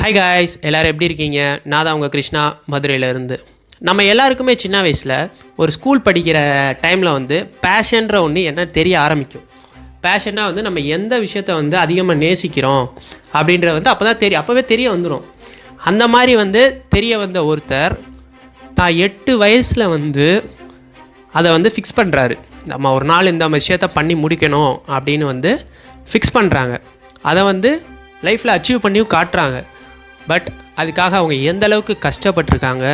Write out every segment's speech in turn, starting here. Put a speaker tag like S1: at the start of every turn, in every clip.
S1: Hi guys, எல்லோரும் எப்படி இருக்கீங்க? நான் தான் உங்கள் கிருஷ்ணா, மதுரையிலேருந்து. நம்ம எல்லாருக்குமே சின்ன வயசில் ஒரு ஸ்கூல் படிக்கிற டைமில் பேஷன்ற ஒன்று என்ன தெரிய ஆரம்பிக்கும். பேஷன்னா நம்ம எந்த விஷயத்த அதிகமாக நேசிக்கிறோம் அப்படின்ற அப்போவே தெரிய வந்துடும். அந்த மாதிரி தெரிய வந்த ஒருத்தர் தான் 8 வயசில் அதை ஃபிக்ஸ் பண்ணுறாரு. நம்ம ஒரு நாள் இந்த விஷயத்த பண்ணி முடிக்கணும் அப்படின்னு ஃபிக்ஸ் பண்ணுறாங்க. அதை லைஃப்பில் அச்சீவ் பண்ணியும் காட்டுறாங்க. பட் அதுக்காக அவங்க எந்த அளவுக்கு கஷ்டப்பட்டிருக்காங்க,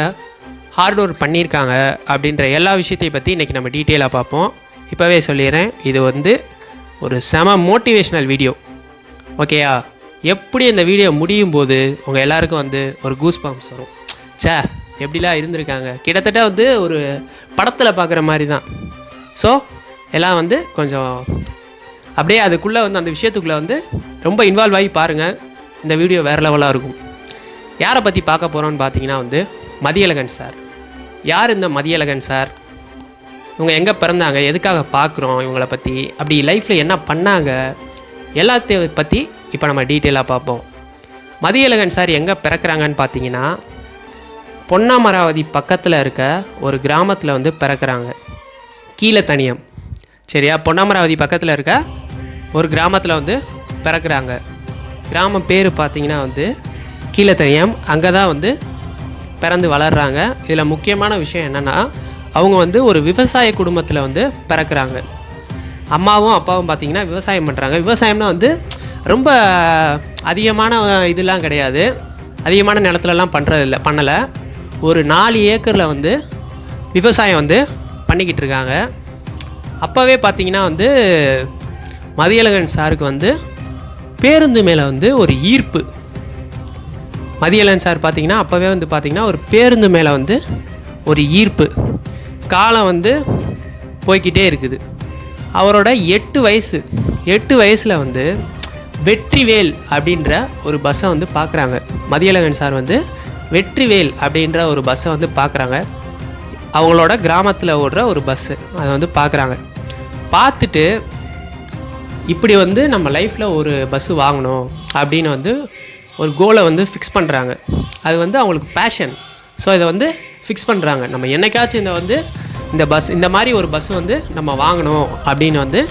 S1: ஹார்ட் ஒர்க் பண்ணியிருக்காங்க அப்படின்ற எல்லா விஷயத்தையும் பற்றி இன்றைக்கி நம்ம டீட்டெயிலாக பார்ப்போம். இப்போவே சொல்லிடுறேன், இது ஒரு செம மோட்டிவேஷ்னல் வீடியோ. ஓகேயா? எப்படி இந்த வீடியோ முடியும் போது உங்கள் எல்லாருக்கும் ஒரு கூஸ் பாம்ஸ் வரும். எப்படிலாம் இருந்திருக்காங்க, கிட்டத்தட்ட ஒரு படத்தில் பார்க்குற மாதிரி தான். ஸோ எல்லாம் கொஞ்சம் அப்படியே அதுக்குள்ளே அந்த விஷயத்துக்குள்ளே ரொம்ப இன்வால்வ் ஆகி பாருங்கள். இந்த வீடியோ வேறு லெவலாக இருக்கும். யாரை பற்றி பார்க்க போகிறோன்னு பார்த்தீங்கன்னா மதியழகன் சார். யார் இந்த மதியழகன் சார்? இவங்க எங்கே பிறந்தாங்க, எதுக்காக பார்க்குறோம் இவங்கள பற்றி, அப்படி லைஃப்பில் என்ன பண்ணாங்க, எல்லாத்தையும் பற்றி இப்போ நம்ம டீட்டெயிலாக பார்ப்போம். மதியழகன் சார் எங்கே பிறக்கிறாங்கன்னு பார்த்தீங்கன்னா பொன்னமராவதி பக்கத்தில் இருக்க ஒரு கிராமத்தில் பிறக்கிறாங்க. கீழத்தனியம். சரியா? பொன்னமராவதி பக்கத்தில் இருக்க ஒரு கிராமத்தில் பிறக்கிறாங்க. கிராமம் பேர் பார்த்தீங்கன்னா கீழத்தனியம். அங்கே தான் பிறந்து வளர்கிறாங்க. இதில் முக்கியமான விஷயம் என்னென்னா, அவங்க ஒரு விவசாய குடும்பத்தில் பிறக்கிறாங்க. அம்மாவும் அப்பாவும் பார்த்திங்கன்னா விவசாயம் பண்ணுறாங்க. விவசாயம்னா ரொம்ப அதிகமான இதெல்லாம் கிடையாது, அதிகமான நிலத்துலலாம் பண்ணலை. ஒரு 4 ஏக்கரில் விவசாயம் பண்ணிக்கிட்டு இருக்காங்க. அப்போவே பார்த்திங்கன்னா மதியழகன் சாருக்கு பேருந்து மேலே ஒரு ஈர்ப்பு. மதியழகன் சார் பார்த்திங்கன்னா அப்போவே பார்த்திங்கன்னா ஒரு பேருந்து மேலே ஒரு ஈர்ப்பு. காலம் போய்கிட்டே இருக்குது. அவரோட 8 வயசில் வெற்றிவேல் அப்படின்ற ஒரு பஸ்ஸை பார்க்குறாங்க. மதியழகன் சார் வெற்றிவேல் அப்படின்ற ஒரு பஸ்ஸை பார்க்குறாங்க. அவங்களோட கிராமத்தில் ஓடுற ஒரு பஸ்ஸு அதை பார்க்குறாங்க. பார்த்துட்டு இப்படி நம்ம லைஃப்பில் ஒரு பஸ்ஸு வாங்கணும் அப்படின்னு ஒரு கோலை ஃபிக்ஸ் பண்ணுறாங்க. அது அவங்களுக்கு பேஷன். ஸோ இதை ஃபிக்ஸ் பண்ணுறாங்க. நம்ம என்னைக்காச்சும் இந்த பஸ், இந்த மாதிரி ஒரு பஸ்ஸு நம்ம வாங்கணும் அப்படின்னு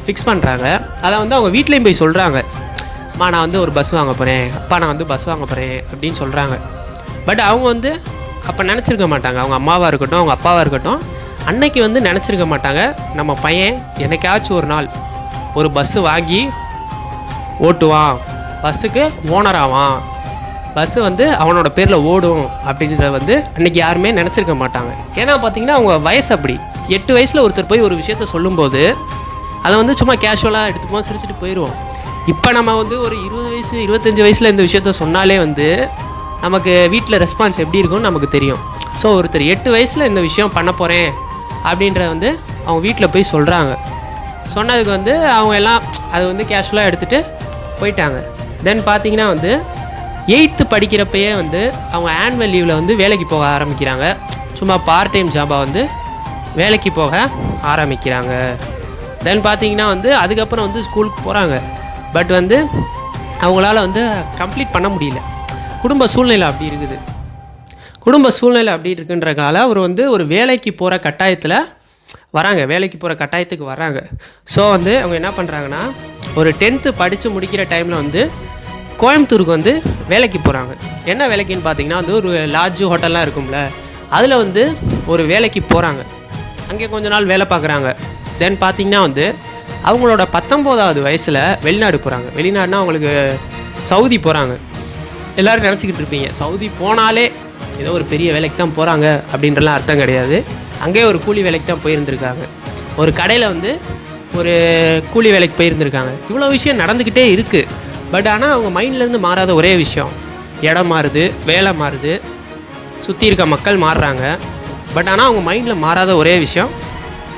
S1: ஃபிக்ஸ் பண்ணுறாங்க. அதை அவங்க வீட்லேயும் போய் சொல்கிறாங்க. அம்மா, நான் ஒரு பஸ் வாங்க போகிறேன், அப்பா நான் பஸ் வாங்க போகிறேன் அப்படின்னு சொல்கிறாங்க. பட் அவங்க அப்போ நினச்சிருக்க மாட்டாங்க. அவங்க அம்மாவாக இருக்கட்டும், அவங்க அப்பாவாக இருக்கட்டும், அன்னைக்கு நினச்சிருக்க மாட்டாங்க, நம்ம பையன் என்னைக்காச்சும் ஒரு நாள் ஒரு பஸ்ஸு வாங்கி ஓட்டுவான், பஸ்ஸுக்கு ஓனர் ஆவான், பஸ்ஸு அவனோட பேரில் ஓடும் அப்படின்றத அன்றைக்கி யாருமே நினச்சிருக்க மாட்டாங்க. ஏன்னா பார்த்திங்கன்னா அவங்க வயசு அப்படி. 8 வயசில் ஒருத்தர் போய் ஒரு விஷயத்த சொல்லும்போது அதை சும்மா கேஷுவலாக எடுத்துப்போம், சிரிச்சுட்டு போயிடுவோம். இப்போ நம்ம ஒரு 20 வயசு 25 வயசில் இந்த விஷயத்த சொன்னாலே நமக்கு வீட்டில் ரெஸ்பான்ஸ் எப்படி இருக்கும்னு நமக்கு தெரியும். ஸோ ஒருத்தர் 8 வயசில் இந்த விஷயம் பண்ண போகிறேன் அப்படின்ற அவங்க வீட்டில் போய் சொல்கிறாங்க. சொன்னதுக்கு அவங்க எல்லாம் அது கேஷுவலாக எடுத்துகிட்டு போயிட்டாங்க. தென் பார்த்திங்கன்னா 8th படிக்கிறப்பயே அவங்க ஆனுவல் லீவில் வேலைக்கு போக ஆரம்பிக்கிறாங்க. சும்மா பார்ட் டைம் ஜாபாக வேலைக்கு போக ஆரம்பிக்கிறாங்க. தென் பார்த்திங்கன்னா அதுக்கப்புறம் ஸ்கூலுக்கு போகிறாங்க. பட் அவங்களால கம்ப்ளீட் பண்ண முடியல. குடும்ப சூழ்நிலை அப்படி இருக்குது. குடும்ப சூழ்நிலை அப்படி இருக்குன்றதுனால அவர் ஒரு வேலைக்கு போகிற கட்டாயத்தில் வராங்க. வேலைக்கு போகிற கட்டாயத்துக்கு வராங்க. ஸோ அவங்க என்ன பண்ணுறாங்கன்னா, ஒரு 10th படித்து முடிக்கிற டைமில் கோயம்புத்தூருக்கு வேலைக்கு போகிறாங்க. என்ன வேலைக்குன்னு பார்த்தீங்கன்னா ஒரு லாட்ஜு ஹோட்டல்லாம் இருக்கும்ல, அதில் ஒரு வேலைக்கு போகிறாங்க. அங்கே கொஞ்ச நாள் வேலை பார்க்குறாங்க. தென் பார்த்திங்கன்னா அவங்களோட 19வது வயசில் வெளிநாடு போகிறாங்க. வெளிநாடுனா அவங்களுக்கு சவுதி போகிறாங்க. எல்லோரும் நினச்சிக்கிட்டு இருப்பீங்க, சவுதி போனாலே ஏதோ ஒரு பெரிய வேலைக்கு தான் போகிறாங்க அப்படின்றலாம் அர்த்தம் கிடையாது. அங்கேயே ஒரு கூலி வேலைக்கு தான் போயிருந்துருக்காங்க. ஒரு கடையில் ஒரு கூலி வேலைக்கு போயிருந்துருக்காங்க. இவ்வளோ விஷயம் நடந்துக்கிட்டே இருக்குது. பட் ஆனால் அவங்க மைண்ட்லேருந்து மாறாத ஒரே விஷயம், இடம் மாறுது, வேலை மாறுது, சுற்றி இருக்க மக்கள் மாறுறாங்க. பட் ஆனால் அவங்க மைண்டில் மாறாத ஒரே விஷயம்,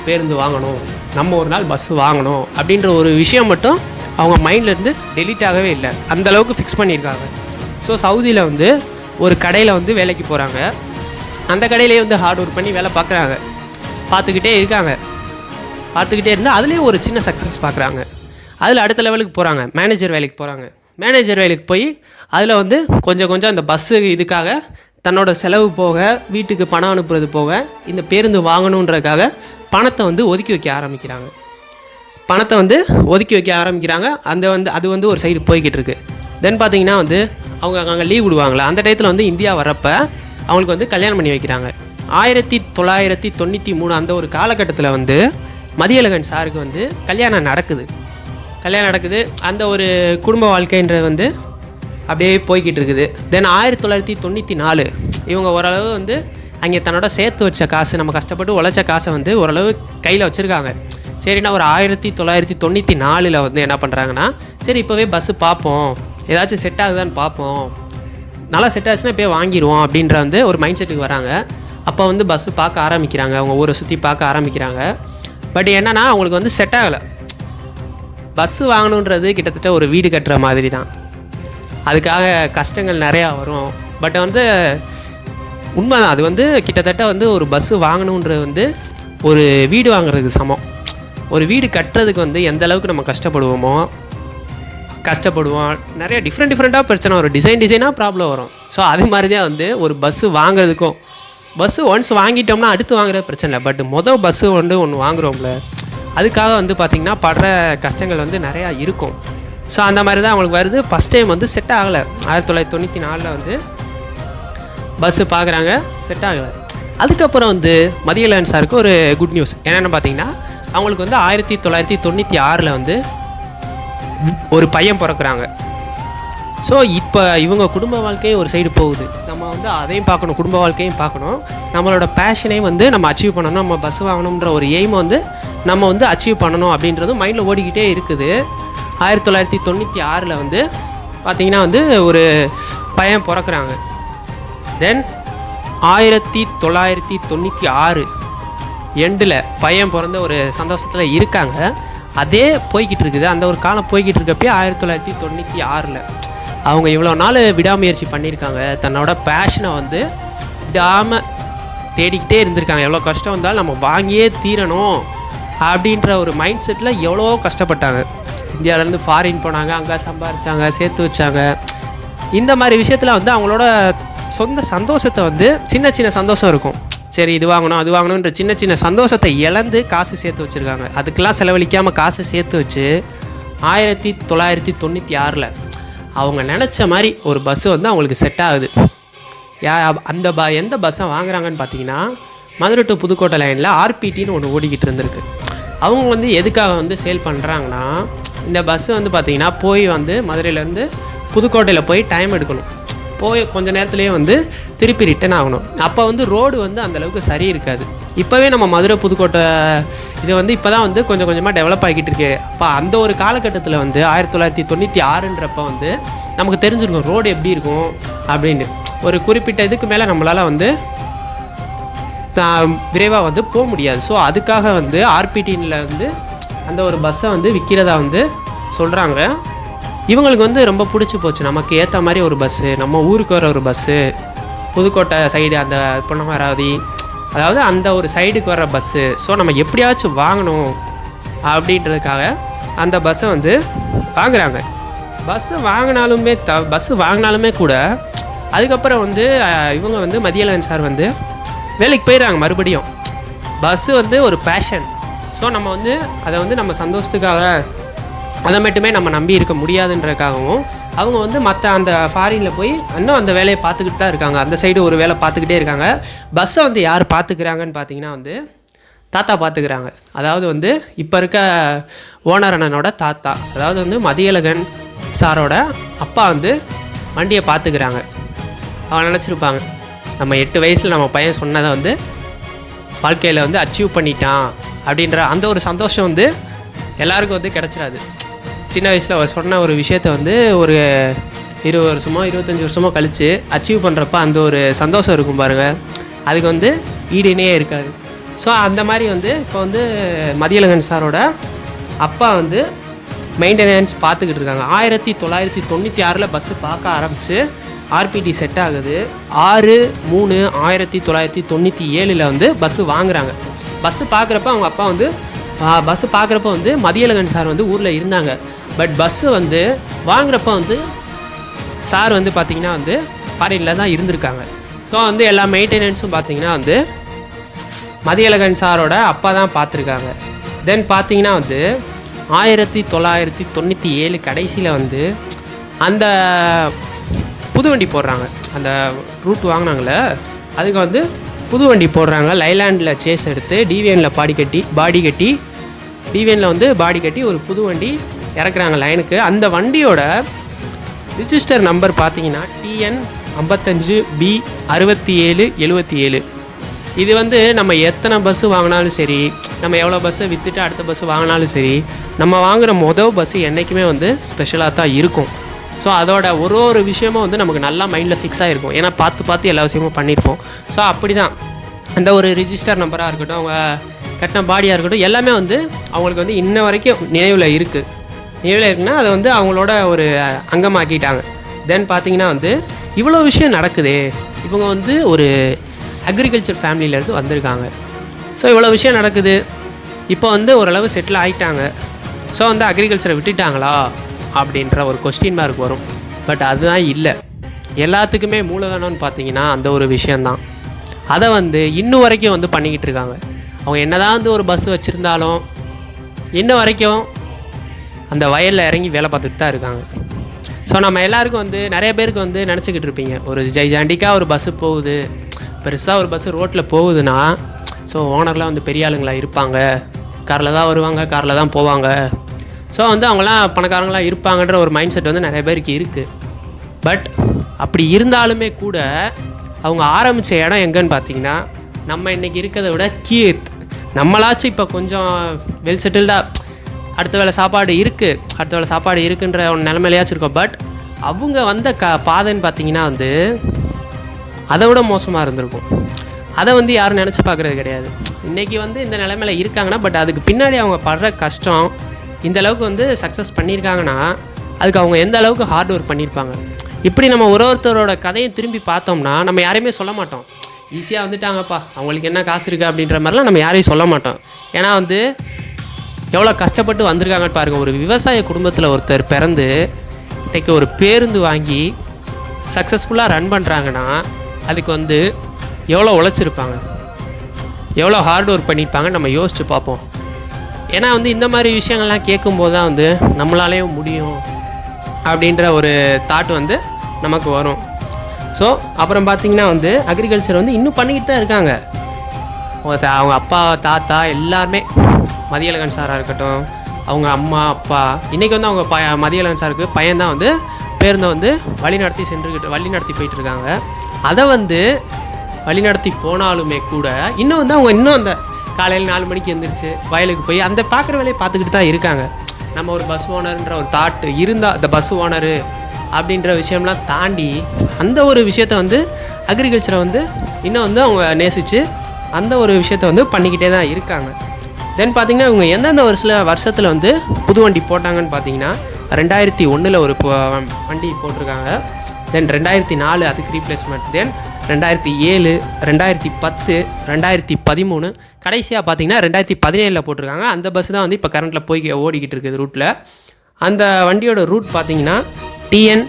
S1: பேருந்து வாங்கணும், நம்ம ஒரு நாள் பஸ்ஸு வாங்கணும் அப்படின்ற ஒரு விஷயம் மட்டும் அவங்க மைண்ட்லேருந்து டெலீட் ஆகவே இல்லை. அந்தளவுக்கு ஃபிக்ஸ் பண்ணியிருக்காங்க. ஸோ சவுதியில் ஒரு கடையில் வேலைக்கு போகிறாங்க. அந்த கடையிலே ஹார்ட் ஒர்க் பண்ணி வேலை பார்க்குறாங்க. பார்த்துக்கிட்டே இருக்காங்க. பார்த்துக்கிட்டே இருந்தால் அதுலேயும் ஒரு சின்ன சக்ஸஸ் பார்க்குறாங்க. அதில் அடுத்த லெவலுக்கு போகிறாங்க. மேனேஜர் வேலைக்கு போகிறாங்க. மேனேஜர் வேலைக்கு போய் அதில் வந்து கொஞ்சம் கொஞ்சம் அந்த பஸ்ஸு இதுக்காக தன்னோட செலவு போக, வீட்டுக்கு பணம் அனுப்புறது போக, இந்த பேருந்து வாங்கணுன்றதுக்காக பணத்தை வந்து ஒதுக்கி வைக்க ஆரம்பிக்கிறாங்க. அது வந்து ஒரு சைடு போய்கிட்டு இருக்கு. தென் பார்த்தீங்கன்னா வந்து அவங்க அங்கே லீவ் விடுவாங்களே, அந்த டயத்தில் வந்து இந்தியா வரப்போ அவங்களுக்கு வந்து கல்யாணம் பண்ணி வைக்கிறாங்க. 1993 அந்த ஒரு காலகட்டத்தில் வந்து மதியழகன் சாருக்கு வந்து கல்யாணம் நடக்குது. அந்த ஒரு குடும்ப வாழ்க்கைன்றது வந்து அப்படியே போய்கிட்டு இருக்குது. தென் 1994 இவங்க ஓரளவு வந்து அங்கே தன்னோட சேர்த்து வச்ச காசு, நம்ம கஷ்டப்பட்டு உழைச்ச காசை வந்து ஓரளவு கையில் வச்சுருக்காங்க. சரின்னா ஒரு 1994 வந்து என்ன பண்ணுறாங்கன்னா, சரி இப்போவே பஸ்ஸு பார்ப்போம், ஏதாச்சும் செட் ஆகுதான்னு பார்ப்போம், நல்லா செட் ஆச்சுன்னா இப்போயே வாங்கிடுவோம் அப்படின்ற வந்து ஒரு மைண்ட் செட்டுக்கு வராங்க. அப்போ வந்து பஸ்ஸு பார்க்க ஆரம்பிக்கிறாங்க, அவங்க ஊரை சுற்றி பார்க்க ஆரம்பிக்கிறாங்க. பட் என்னென்னா அவங்களுக்கு வந்து செட் ஆகலை. பஸ்ஸு வாங்கணுன்றது கிட்டத்தட்ட ஒரு வீடு கட்டுற மாதிரி தான், அதுக்காக கஷ்டங்கள் நிறையா வரும். பட் வந்து உண்மைதான், அது வந்து கிட்டத்தட்ட வந்து ஒரு பஸ்ஸு வாங்கணுன்றது வந்து ஒரு வீடு வாங்குறதுக்கு சமம். ஒரு வீடு கட்டுறதுக்கு வந்து எந்த அளவுக்கு நம்ம கஷ்டப்படுவோம், நிறைய டிஃப்ரெண்ட்டாக பிரச்சனை வரும், டிசைனாக ப்ராப்ளம் வரும். ஸோ அது மாதிரி தான் வந்து ஒரு பஸ்ஸு வாங்குறதுக்கும், பஸ்ஸு ஒன்ஸ் வாங்கிட்டோம்னா அடுத்து வாங்குறது பிரச்சனை இல்லை. பட் மொதல் பஸ்ஸு வந்து ஒன்று வாங்குகிறோம்ல, அதுக்காக வந்து பார்த்திங்கன்னா படுற கஷ்டங்கள் வந்து நிறையா இருக்கும். ஸோ அந்த மாதிரி தான் அவங்களுக்கு வருது. ஃபஸ்ட் டைம் வந்து செட் ஆகலை. 1994 வந்து பஸ்ஸு பார்க்குறாங்க, செட் ஆகலை. அதுக்கப்புறம் வந்து மதியழகன் சாருக்கு ஒரு குட் நியூஸ் என்னென்னு பார்த்தீங்கன்னா, அவங்களுக்கு வந்து 1996 வந்து ஒரு பையன் பிறக்கிறாங்க. ஸோ இப்போ இவங்க குடும்ப வாழ்க்கையும் ஒரு சைடு போகுது, நம்ம வந்து அதையும் பார்க்கணும், குடும்ப வாழ்க்கையும் பார்க்கணும், நம்மளோட பேஷனையும் வந்து நம்ம அச்சீவ் பண்ணணும், நம்ம பஸ் வாங்கணுன்ற ஒரு எய்மை வந்து நம்ம வந்து அச்சீவ் பண்ணணும் அப்படின்றதும் மைண்டில் ஓடிக்கிட்டே இருக்குது. 1996 வந்து பார்த்திங்கன்னா வந்து ஒரு பையன் பிறக்கிறாங்க. தென் 1996 எண்டில் பையன் பிறந்த ஒரு சந்தோஷத்தில் இருக்காங்க. அதே போய்கிட்டு இருக்குது, அந்த ஒரு காலம் போய்கிட்டு இருக்கப்பே 1996 அவங்க இவ்வளோ நாள் விடாமுயற்சி பண்ணியிருக்காங்க, தன்னோட பேஷனை வந்து விடாமல் தேடிக்கிட்டே இருந்திருக்காங்க. எவ்வளோ கஷ்டம் வந்தாலும் நம்ம வாங்கியே தீரணும் அப்படின்ற ஒரு மைண்ட் செட்டில் எவ்வளோ கஷ்டப்பட்டாங்க. இந்தியாவிலேருந்து ஃபாரின் போனாங்க, அங்கே சம்பாதிச்சாங்க, சேர்த்து வச்சாங்க. இந்த மாதிரி விஷயத்தில் வந்து அவங்களோட சொந்த சந்தோஷத்தை வந்து சின்ன சந்தோஷம் இருக்கும், சரி இது வாங்கணும் அது வாங்கணுன்ற சின்ன சந்தோஷத்தை இழந்து காசு சேர்த்து வச்சுருக்காங்க. அதுக்கெல்லாம் செலவழிக்காமல் காசு சேர்த்து வச்சு 1996 அவங்க நினச்ச மாதிரி ஒரு பஸ்ஸு வந்து அவங்களுக்கு செட் ஆகுது. அந்த எந்த பஸ்ஸை வாங்குறாங்கன்னு பார்த்தீங்கன்னா, மதுரை டு புதுக்கோட்டை லைனில் ஆர்பிடின்னு ஒன்று ஓடிக்கிட்டு இருந்திருக்கு. அவங்க வந்து எதுக்காக வந்து சேல் பண்ணுறாங்கன்னா, இந்த பஸ்ஸு வந்து பார்த்திங்கன்னா போய் வந்து மதுரையிலேருந்து புதுக்கோட்டையில் போய் டைம் எடுக்கணும், போய் கொஞ்சம் நேரத்துலேயே வந்து திருப்பி ரிட்டன் ஆகணும். அப்போ வந்து ரோடு வந்து அந்தளவுக்கு சரி இருக்காது. இப்போவே நம்ம மதுரை புதுக்கோட்டை இது வந்து இப்போ தான் வந்து கொஞ்சம் கொஞ்சமாக டெவலப் ஆகிக்கிட்டு இருக்கு. அப்போ அந்த ஒரு காலகட்டத்தில் வந்து 1996 வந்து நமக்கு தெரிஞ்சிருக்கும் ரோடு எப்படி இருக்கும் அப்படின்னு. ஒரு குறிப்பிட்ட இதுக்கு மேலே நம்மளால் வந்து விரைவாக வந்து போக முடியாது. ஸோ அதுக்காக வந்து ஆர்பிடியில் வந்து அந்த ஒரு பஸ்ஸை வந்து விற்கிறதா வந்து சொல்கிறாங்க. இவங்களுக்கு வந்து ரொம்ப பிடிச்சி போச்சு, நமக்கு ஏற்ற மாதிரி ஒரு பஸ்ஸு, நம்ம ஊருக்கு வர ஒரு பஸ்ஸு, புதுக்கோட்டை சைடு அந்த பொன்னமராவதி அதாவது அந்த ஒரு சைடுக்கு வர பஸ்ஸு. ஸோ நம்ம எப்படியாச்சும் வாங்கணும் அப்படின்றதுக்காக அந்த பஸ்ஸை வந்து வாங்குகிறாங்க. பஸ்ஸு வாங்கினாலுமே கூட அதுக்கப்புறம் வந்து இவங்க வந்து மதியழகன் சார் வந்து வேலைக்கு போயிடுறாங்க மறுபடியும். பஸ்ஸு வந்து ஒரு பேஷன். ஸோ நம்ம வந்து அதை வந்து நம்ம சந்தோஷத்துக்காக அதை மட்டுமே நம்ம நம்பி இருக்க முடியாதுன்றதுக்காகவும் அவங்க வந்து மற்ற அந்த ஃபாரினில் போய் இன்னும் அந்த வேலையை பார்த்துக்கிட்டு தான் இருக்காங்க. அந்த சைடு ஒரு வேலை பார்த்துக்கிட்டே இருக்காங்க. பஸ்ஸை வந்து யார் பார்த்துக்கிறாங்கன்னு பார்த்தீங்கன்னா வந்து தாத்தா பார்த்துக்கிறாங்க. அதாவது வந்து இப்போ இருக்க ஓனர் அண்ணனோட தாத்தா, அதாவது வந்து மதியழகன் சாரோட அப்பா வந்து வண்டியை பார்த்துக்கிறாங்க. அவன் நினச்சிருப்பாங்க, நம்ம 8 வயசில் நம்ம பையன் சொன்னதை வந்து வாழ்க்கையில் வந்து அச்சீவ் பண்ணிட்டான் அப்படின்ற அந்த ஒரு சந்தோஷம் வந்து எல்லாருக்கும் வந்து கிடச்சிடாது. சின்ன வயசில் அவர் சொன்ன ஒரு விஷயத்தை வந்து ஒரு 20 வருஷமோ 25 வருஷமோ கழித்து அச்சீவ் பண்ணுறப்ப அந்த ஒரு சந்தோஷம் இருக்கும் பாருங்கள், அதுக்கு வந்து ஈடுனே இருக்காது. ஸோ அந்த மாதிரி வந்து இப்போ வந்து மதியழகன் சாரோட அப்பா வந்து மெயின்டெனன்ஸ் பார்த்துக்கிட்டு இருக்காங்க. 1996 பஸ்ஸு பார்க்க ஆரம்பித்து ஆர்பிடி செட் ஆகுது. 6/3/1997 வந்து பஸ்ஸு வாங்குகிறாங்க. பஸ்ஸு பார்க்குறப்ப அவங்க அப்பா வந்து பஸ்ஸு பார்க்குறப்ப வந்து மதியழகன் சார் வந்து ஊரில் இருந்தாங்க. பட் பஸ்ஸு வந்து வாங்குறப்ப வந்து சார் வந்து பார்த்திங்கன்னா வந்து ஃபாரினில் தான் இருந்திருக்காங்க. ஸோ வந்து எல்லா மெயின்டெனன்ஸும் பார்த்திங்கன்னா வந்து மதியழகன் சாரோட அப்பா தான் பார்த்துருக்காங்க. தென் பார்த்திங்கன்னா வந்து 1997 கடைசியில் வந்து அந்த புது வண்டி போடுறாங்க. அந்த ரூட் வாங்கினாங்களே அதுக்கு வந்து புது வண்டி போடுறாங்க. லைலாண்டில் சேஸ் எடுத்து டிவிஎனில் பாடி கட்டி டிவிஎனில் வந்து பாடி கட்டி ஒரு புது வண்டி இறக்குறாங்க லைனுக்கு. அந்த வண்டியோட ரிஜிஸ்டர் நம்பர் பார்த்தீங்கன்னா TN 55B6777. இது வந்து நம்ம எத்தனை பஸ்ஸு வாங்கினாலும் சரி, நம்ம எவ்வளோ பஸ்ஸை விற்றுட்டு அடுத்த பஸ்ஸு வாங்கினாலும் சரி, நம்ம வாங்குகிற பஸ்ஸு என்றைக்குமே வந்து ஸ்பெஷலாக தான் இருக்கும். ஸோ அதோட ஒரு விஷயமும் வந்து நமக்கு நல்லா மைண்டில் ஃபிக்ஸ் ஆகிருக்கும். ஏன்னா பார்த்து எல்லா விஷயமும் பண்ணியிருப்போம். ஸோ அப்படி தான் அந்த ஒரு ரிஜிஸ்டர் நம்பராக இருக்கட்டும், அவங்க கட்டின பாடியாக இருக்கட்டும், எல்லாமே வந்து அவங்களுக்கு வந்து இன்ன வரைக்கும் நினைவில் இருக்குன்னா அதை வந்து அவங்களோட ஒரு அங்கமாக்கிட்டாங்க. தென் பார்த்திங்கன்னா வந்து இவ்வளோ விஷயம் நடக்குது. இவங்க வந்து ஒரு அக்ரிகல்ச்சர் ஃபேமிலியிலேருந்து வந்திருக்காங்க. ஸோ இவ்வளோ விஷயம் நடக்குது. இப்போ வந்து ஓரளவு செட்டில் ஆகிட்டாங்க. ஸோ வந்து அக்ரிகல்ச்சரை விட்டுட்டாங்களா அப்படின்ற ஒரு கொஸ்டின் மார்க் வரும். பட் அதுதான் இல்லை. எல்லாத்துக்குமே மூலதனம்னு பார்த்தீங்கன்னா அந்த ஒரு விஷயந்தான். அதை வந்து இன்னும் வரைக்கும் வந்து பண்ணிக்கிட்டு இருக்காங்க. அவங்க என்ன தான் வந்து ஒரு பஸ் வச்சுருந்தாலும் இன்ன வரைக்கும் அந்த வயலில் இறங்கி வேலை பார்த்துட்டு தான் இருக்காங்க. ஸோ நம்ம எல்லாருக்கும் வந்து நிறைய பேருக்கு வந்து நினச்சிக்கிட்டு இருப்பீங்க, ஒரு ஜெய்ஜாண்டிக்காக ஒரு பஸ்ஸு போகுது, பெருசாக ஒரு பஸ்ஸு ரோட்டில் போகுதுன்னா ஸோ ஓனர்லாம் வந்து பெரிய ஆளுங்களாக இருப்பாங்க, காரில் தான் வருவாங்க, காரில் தான் போவாங்க. ஸோ வந்து அவங்களாம் பணக்காரங்களாக இருப்பாங்கன்ற ஒரு மைண்ட் செட் வந்து நிறைய பேருக்கு இருக்குது. பட் அப்படி இருந்தாலுமே கூட அவங்க ஆரம்பித்த இடம் எங்கன்னு பார்த்தீங்கன்னா நம்ம இன்றைக்கி இருக்கிறத விட கீழ். நம்மளாச்சும் இப்போ கொஞ்சம் வெல் செட்டில்டாக அடுத்த வேளை சாப்பாடு இருக்குன்ற ஒரு நிலைமையிலையாச்சும் இருக்கும். பட் அவங்க வந்த பாதைன்னு பார்த்தீங்கன்னா வந்து அதை விட மோசமாக இருந்திருக்கும். அதை வந்து யாரும் நினச்சி பார்க்குறது கிடையாது. இன்றைக்கி வந்து இந்த நிலைமையில இருக்காங்கன்னா பட் அதுக்கு பின்னாடி அவங்க படுற கஷ்டம், இந்த அளவுக்கு வந்து சக்ஸஸ் பண்ணியிருக்காங்கன்னா அதுக்கு அவங்க எந்த அளவுக்கு ஹார்ட் ஒர்க் பண்ணியிருப்பாங்க. இப்படி நம்ம ஒருத்தரோட கதையை திரும்பி பார்த்தோம்னா நம்ம யாரையுமே சொல்ல மாட்டோம், ஈஸியாக வந்துட்டாங்கப்பா அவங்களுக்கு என்ன காசு இருக்குது அப்படின்ற மாதிரிலாம் நம்ம யாரையும் சொல்ல மாட்டோம். ஏன்னா வந்து எவ்வளோ கஷ்டப்பட்டு வந்திருக்காங்கன்னு பாருங்கள். ஒரு விவசாய குடும்பத்தில் ஒருத்தர் பிறந்து இன்றைக்கி ஒரு பேருந்து வாங்கி சக்ஸஸ்ஃபுல்லாக ரன் பண்ணுறாங்கன்னா அதுக்கு வந்து எவ்வளோ உழைச்சிருப்பாங்க, எவ்வளோ ஹார்ட் ஒர்க் பண்ணியிருப்பாங்க நம்ம யோசித்து பார்ப்போம். ஏன்னா வந்து இந்த மாதிரி விஷயங்கள்லாம் கேட்கும்போது தான் வந்து நம்மளாலேயும் முடியும் அப்படின்ற ஒரு தாட் வந்து நமக்கு வரும். ஸோ அப்புறம் பார்த்திங்கன்னா வந்து அக்ரிகல்ச்சர் வந்து இன்னும் பண்ணிக்கிட்டு தான் இருக்காங்க. அவங்க அப்பா தாத்தா எல்லாருமே, மதியழகன் சாராக இருக்கட்டும், அவங்க அம்மா அப்பா, இன்றைக்கி வந்து அவங்க மதியழகன் சாருக்கு பையன்தான் வந்து பேருந்தை வந்து வழி நடத்தி போயிட்டுருக்காங்க. அதை வந்து வழி நடத்தி போனாலுமே கூட இன்னும் வந்து அவங்க இன்னும் அந்த காலையில் 4 மணிக்கு எழுந்திரிச்சு வயலுக்கு போய் அந்த பார்க்குற வேலையை பார்த்துக்கிட்டு தான் இருக்காங்க. நம்ம ஒரு பஸ் ஓனர்ன்ற ஒரு தாட்டு இருந்தால் அந்த பஸ் ஓனரு அப்படின்ற விஷயம்லாம் தாண்டி அந்த ஒரு விஷயத்த வந்து அக்ரிகல்ச்சரை வந்து இன்னும் வந்து அவங்க நேசித்து அந்த ஒரு விஷயத்த வந்து பண்ணிக்கிட்டே தான் இருக்காங்க. தென் பார்த்திங்கன்னா இவங்க எந்தெந்த வருஷத்தில் வந்து புது வண்டி போட்டாங்கன்னு பார்த்தீங்கன்னா 2001 ஒரு வண்டி போட்டிருக்காங்க. தென் 2004 அதுக்கு ரீப்ளேஸ்மெண்ட். தென் 2007, 2010, 2013, கடைசியாக பார்த்தீங்கன்னா 2017 போட்டிருக்காங்க. அந்த பஸ் தான் வந்து இப்போ கரண்ட்டில் ஓடிக்கிட்டு இருக்குது ரூட்டில். அந்த வண்டியோட ரூட் பார்த்தீங்கன்னா TN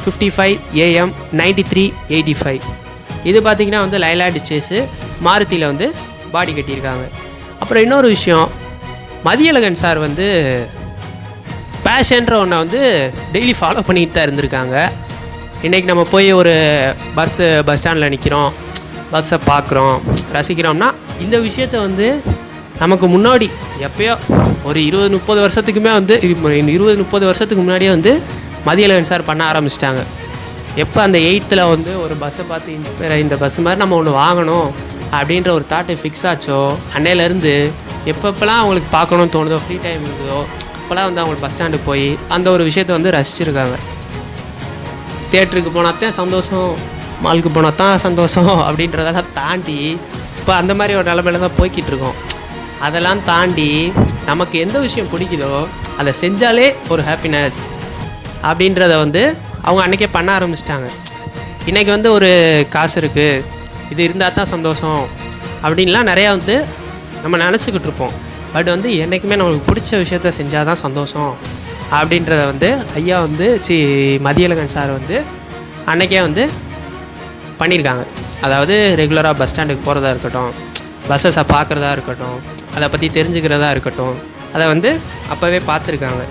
S1: 55 AM 9385. இது பார்த்திங்கன்னா வந்து லைலாண்ட் சேஸு மாருதியில் வந்து பாடி கட்டியிருக்காங்க. அப்புறம் இன்னொரு விஷயம், மதியழகன் சார் வந்து பேஷன்ற ஒன்றை வந்து டெய்லி ஃபாலோ பண்ணிக்கிட்டு தான் இருந்திருக்காங்க. இன்றைக்கி நம்ம போய் ஒரு பஸ் ஸ்டாண்டில் நிற்கிறோம், பஸ்ஸை பார்க்குறோம், ரசிக்கிறோம்னா இந்த விஷயத்த வந்து நமக்கு முன்னாடி எப்போயோ ஒரு 20-30 வருஷத்துக்குமே வந்து 20-30 வருஷத்துக்கு முன்னாடியே வந்து மதியழகன் சார் பண்ண ஆரம்பிச்சிட்டாங்க. எப்போ அந்த 8th வந்து ஒரு பஸ்ஸை பார்த்து இன்ஸ்பயர் இந்த பஸ் மாதிரி நம்ம ஒன்று வாங்கணும் அப்படின்ற ஒரு தாட்டை ஃபிக்ஸ் ஆச்சோ அன்னையிலேருந்து எப்பப்பெல்லாம் அவங்களுக்கு பார்க்கணும்னு தோணுதோ, ஃப்ரீ டைம் இருக்குதோ அப்போல்லாம் வந்து அவங்களுக்கு பஸ் ஸ்டாண்டுக்கு போய் அந்த ஒரு விஷயத்தை வந்து ரசிச்சிருக்காங்க. தியேட்டருக்கு போனால் தான் சந்தோஷம், மாலுக்கு போனால் தான் சந்தோஷம் அப்படின்றதெல்லாம் தாண்டி இப்போ அந்த மாதிரி ஒரு நிலமையில தான் போய்கிட்டு இருக்கோம். அதெல்லாம் தாண்டி நமக்கு எந்த விஷயம் பிடிக்குதோ அதை செஞ்சாலே ஒரு ஹாப்பினஸ் அப்படின்றத வந்து அவங்க அன்றைக்கே பண்ண ஆரம்பிச்சிட்டாங்க. இன்றைக்கி வந்து ஒரு காசு இருக்குது, இது இருந்தால் தான் சந்தோஷம் அப்படின்லாம் நிறையா வந்து நம்ம நினச்சிக்கிட்டு இருப்போம். பட் வந்து என்றைக்குமே நம்மளுக்கு பிடிச்ச விஷயத்த செஞ்சால் தான் சந்தோஷம் அப்படின்றத வந்து ஐயா வந்து மதியழகன் சார் வந்து அன்றைக்கே வந்து பண்ணியிருக்காங்க. அதாவது ரெகுலராக பஸ் ஸ்டாண்டுக்கு போகிறதா இருக்கட்டும், பஸ்ஸஸை பார்க்குறதா இருக்கட்டும், அதை பற்றி தெரிஞ்சுக்கிறதா இருக்கட்டும், அதை வந்து அப்போவே பார்த்துருக்காங்க.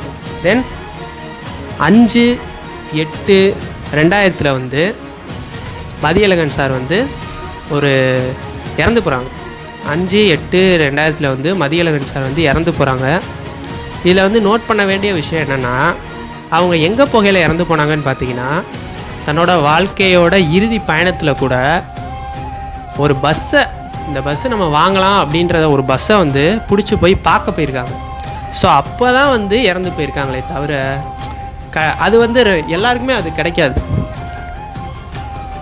S1: தென் 5/8/2000 வந்து மதியழகன் சார் வந்து ஒரு இறந்து போகிறாங்க. 5/8/2000 வந்து மதியழகன் சார் வந்து இறந்து போகிறாங்க. இதில் வந்து நோட் பண்ண வேண்டிய விஷயம் என்னென்னா, அவங்க எங்கே போகையில் இறந்து போனாங்கன்னு பார்த்தீங்கன்னா, தன்னோட வாழ்க்கையோட இறுதி பயணத்தில் கூட ஒரு பஸ்ஸை, இந்த பஸ்ஸை நம்ம வாங்கலாம் அப்படின்றத ஒரு பஸ்ஸை வந்து பிடிச்சி போய் பார்க்க போயிருக்காங்க. ஸோ அப்போ தான் வந்து இறந்து போயிருக்காங்களே தவிர அது வந்து எல்லாருக்குமே அது கிடைக்காது.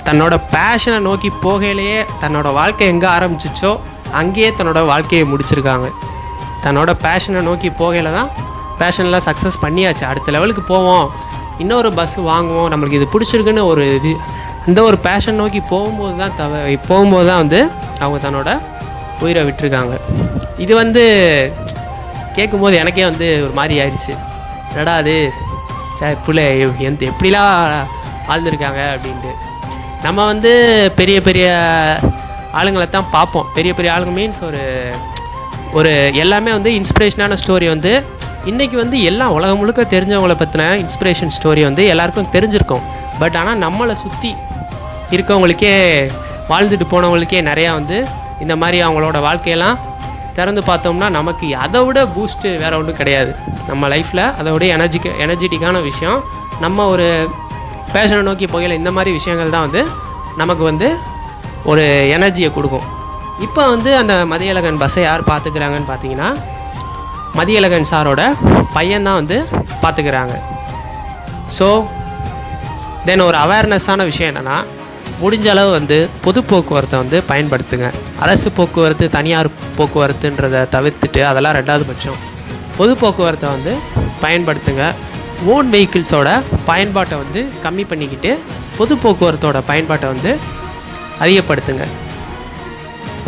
S1: தன்னோட பேஷனை நோக்கி போகையிலேயே தன்னோட வாழ்க்கை எங்கே ஆரம்பிச்சிச்சோ அங்கேயே தன்னோட வாழ்க்கையை முடிச்சிருக்காங்க. தன்னோட பேஷனை நோக்கி போகையில் தான் பேஷனில் சக்ஸஸ் பண்ணியாச்சு, அடுத்த லெவலுக்கு போவோம், இன்னொரு பஸ் வாங்குவோம், நம்மளுக்கு இது பிடிச்சிருக்குன்னு ஒரு இது அந்த ஒரு பேஷன் நோக்கி போகும்போது தான் வந்து அவங்க தன்னோட உயிரை விட்டுருக்காங்க. இது வந்து கேட்கும்போது எனக்கே வந்து ஒரு மாதிரி ஆயிடுச்சு. என்னடா அது பிள்ளை எப்படிலாம் வாழ்ந்துருக்காங்க அப்படின்ட்டு. நம்ம வந்து பெரிய பெரிய ஆளுங்களை தான் பார்ப்போம். பெரிய பெரிய ஆளுங்க மீன்ஸ் ஒரு எல்லாமே வந்து இன்ஸ்பிரேஷனான ஸ்டோரி வந்து இன்றைக்கி வந்து எல்லாம் உலகம் முழுக்க தெரிஞ்சவங்கள பற்றின இன்ஸ்பிரேஷன் ஸ்டோரி வந்து எல்லாருக்கும் தெரிஞ்சிருக்கும். பட் ஆனால் நம்மளை சுற்றி இருக்கவங்களுக்கே, வாழ்ந்துட்டு போனவங்களுக்கே நிறையா வந்து இந்த மாதிரி அவங்களோட வாழ்க்கையெல்லாம் திறந்து பார்த்தோம்னா நமக்கு அதை விட பூஸ்ட்டு வேறு ஒன்றும் கிடையாது நம்ம லைஃப்பில். அதை விட எனர்ஜெட்டிக்கான விஷயம் நம்ம ஒரு பேஷனை நோக்கி போகையில் இந்த மாதிரி விஷயங்கள் தான் வந்து நமக்கு வந்து ஒரு எனர்ஜியை கொடுக்கும். இப்போ வந்து அந்த மதியழகன் பஸ்ஸை யார் பார்த்துக்கிறாங்கன்னு பார்த்தீங்கன்னா, மதியழகன் சாரோட பையன்தான் வந்து பார்த்துக்கிறாங்க. ஸோ தென் ஒரு அவேர்னஸான விஷயம் என்னென்னா, முடிஞ்ச அளவு வந்து பொது போக்குவரத்தை வந்து பயன்படுத்துங்க. அரசு போக்குவரத்து, தனியார் போக்குவரத்துன்றதை தவிர்த்துட்டு, அதெல்லாம் 2வது பட்சம், பொது போக்குவரத்தை வந்து பயன்படுத்துங்க. ஓன் வெஹிக்கிள்ஸோட பயன்பாட்டை வந்து கம்மி பண்ணிக்கிட்டு பொது போக்குவரத்தோட பயன்பாட்டை வந்து அதிகப்படுத்துங்க.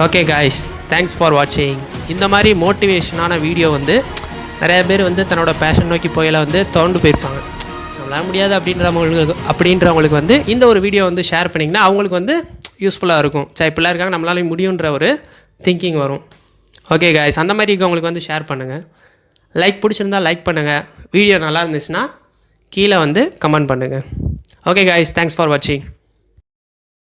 S1: ஓகே காய்ஸ், தேங்க்ஸ் ஃபார் வாட்சிங். இந்த மாதிரி மோட்டிவேஷனான வீடியோ வந்து நிறைய பேர் வந்து தன்னோட பேஷன் நோக்கி போயில வந்து தோண்டு போயிருப்பாங்க. நம்மளால முடியாது அப்படின்றவங்களுக்கு வந்து இந்த ஒரு வீடியோ வந்து ஷேர் பண்ணிங்கன்னா அவங்களுக்கு வந்து யூஸ்ஃபுல்லாக இருக்கும். இப்படிலாம் இருக்காங்க, நம்மளால முடியுன்ற ஒரு திங்கிங் வரும். ஓகே காய்ஸ், அந்த மாதிரி உங்களுக்கு வந்து ஷேர் பண்ணுங்கள். லைக் பிடிச்சிருந்தால் லைக் பண்ணுங்கள். வீடியோ நல்லா இருந்துச்சுன்னா கீழே வந்து கமெண்ட் பண்ணுங்கள். ஓகே காய்ஸ், தேங்க்ஸ் ஃபார் வாட்சிங்.